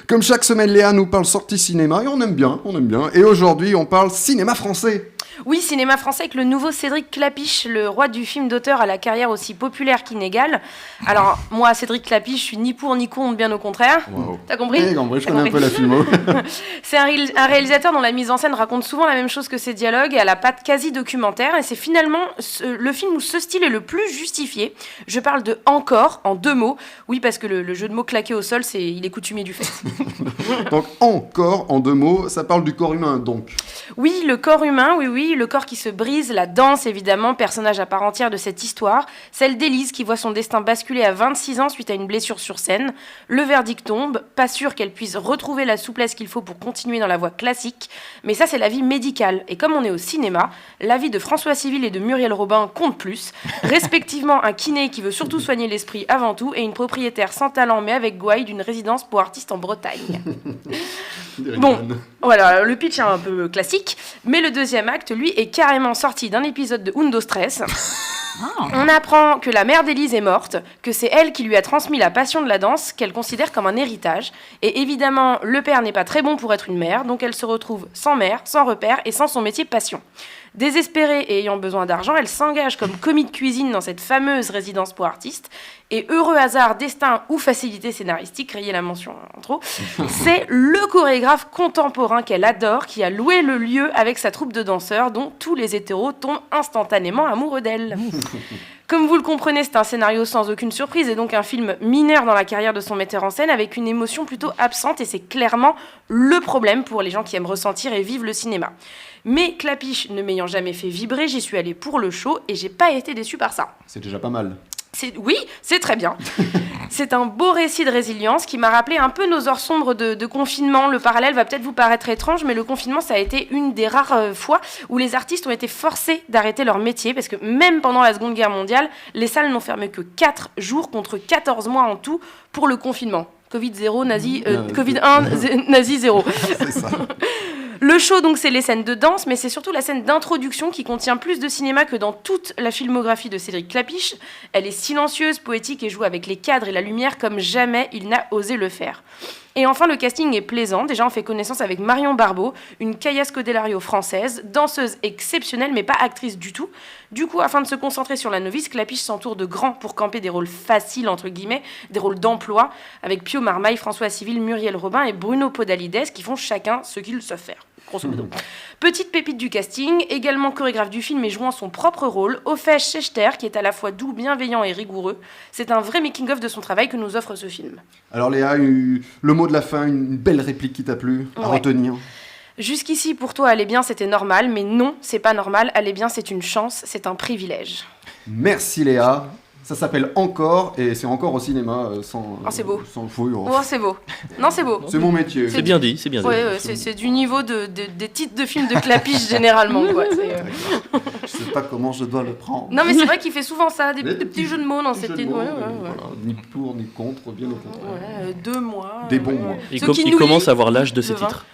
Comme chaque semaine, Léa nous parle sortie cinéma et on aime bien. Et aujourd'hui, on parle cinéma français. Oui, cinéma français avec le nouveau Cédric Klapisch, le roi du film d'auteur à la carrière aussi populaire qu'inégale. Alors, moi, Cédric Klapisch, je suis ni pour ni contre, bien au contraire. Wow. T'as compris ? Je connais un peu la filmo. C'est un réalisateur dont la mise en scène raconte souvent la même chose que ses dialogues et à la patte quasi documentaire. Et c'est finalement le film où ce style est le plus justifié. Je parle de Encore, en 2 mots. Oui, parce que le jeu de mots claqué au sol, il est coutumier du fait. Donc, Encore, en 2 mots, ça parle du corps humain, donc. Oui, le corps humain, oui, le corps qui se brise, la danse évidemment, personnage à part entière de cette histoire, celle d'Élise qui voit son destin basculer à 26 ans suite à une blessure sur scène. Le verdict tombe, pas sûr qu'elle puisse retrouver la souplesse qu'il faut pour continuer dans la voie classique, mais ça c'est la vie médicale. Et comme on est au cinéma, la vie de François Civil et de Muriel Robin compte plus, respectivement un kiné qui veut surtout soigner l'esprit avant tout et une propriétaire sans talent mais avec gouaille d'une résidence pour artistes en Bretagne. Bon, voilà, le pitch est un peu classique, mais le deuxième acte, lui, est carrément sorti d'un épisode de Undo Stress. On apprend que la mère d'Élise est morte, que c'est elle qui lui a transmis la passion de la danse, qu'elle considère comme un héritage. Et évidemment, le père n'est pas très bon pour être une mère, donc elle se retrouve sans mère, sans repère et sans son métier passion. Désespérée et ayant besoin d'argent, elle s'engage comme commis de cuisine dans cette fameuse résidence pour artistes. Et heureux hasard, destin ou facilité scénaristique, rayez la mention en trop, c'est le chorégraphe contemporain qu'elle adore qui a loué le lieu avec sa troupe de danseurs dont tous les hétéros tombent instantanément amoureux d'elle. Comme vous le comprenez, c'est un scénario sans aucune surprise et donc un film mineur dans la carrière de son metteur en scène avec une émotion plutôt absente et c'est clairement le problème pour les gens qui aiment ressentir et vivre le cinéma. Mais Klapisch ne m'ayant jamais fait vibrer, j'y suis allée pour le show et j'ai pas été déçue par ça. C'est déjà pas mal. Oui, c'est très bien. C'est un beau récit de résilience qui m'a rappelé un peu nos heures sombres de confinement. Le parallèle va peut-être vous paraître étrange, mais le confinement, ça a été une des rares fois où les artistes ont été forcés d'arrêter leur métier, parce que même pendant la Seconde Guerre mondiale, les salles n'ont fermé que 4 jours contre 14 mois en tout pour le confinement. Covid-0, nazi, Covid-1, nazi 0. C'est ça. Le show, donc, c'est les scènes de danse, mais c'est surtout la scène d'introduction qui contient plus de cinéma que dans toute la filmographie de Cédric Klapisch. Elle est silencieuse, poétique et joue avec les cadres et la lumière comme jamais il n'a osé le faire. Et enfin, le casting est plaisant. Déjà, on fait connaissance avec Marion Barbeau, une Kaya Scodelario française, danseuse exceptionnelle, mais pas actrice du tout. Du coup, afin de se concentrer sur la novice, Klapisch s'entoure de grands pour camper des rôles faciles, entre guillemets, des rôles d'emploi, avec Pio Marmaille, François Civil, Muriel Robin et Bruno Podalides, qui font chacun ce qu'ils savent faire. Grosso modo. Petite pépite du casting, également chorégraphe du film et jouant son propre rôle, Ofej Schechter, qui est à la fois doux, bienveillant et rigoureux. C'est un vrai making-of de son travail que nous offre ce film. Alors Léa, le mot de la fin, une belle réplique qui t'a plu à retenir. Jusqu'ici, pour toi, aller bien, c'était normal, mais non, c'est pas normal. Aller bien, c'est une chance, c'est un privilège. Merci Léa. Ça s'appelle Encore et c'est encore au cinéma sans. C'est beau. Sans fouille. C'est beau. Non, c'est beau. C'est mon métier. C'est bien dit, Ouais, c'est du niveau des titres de films de Klapisch généralement. Quoi. Je sais pas comment je dois le prendre. Non, mais c'est vrai qu'il fait souvent ça, des petits jeux de mots dans cette titres. Voilà, ni pour ni contre, bien au contraire. 2 mois. Des bons mois. Il commence à avoir l'âge de ces titres.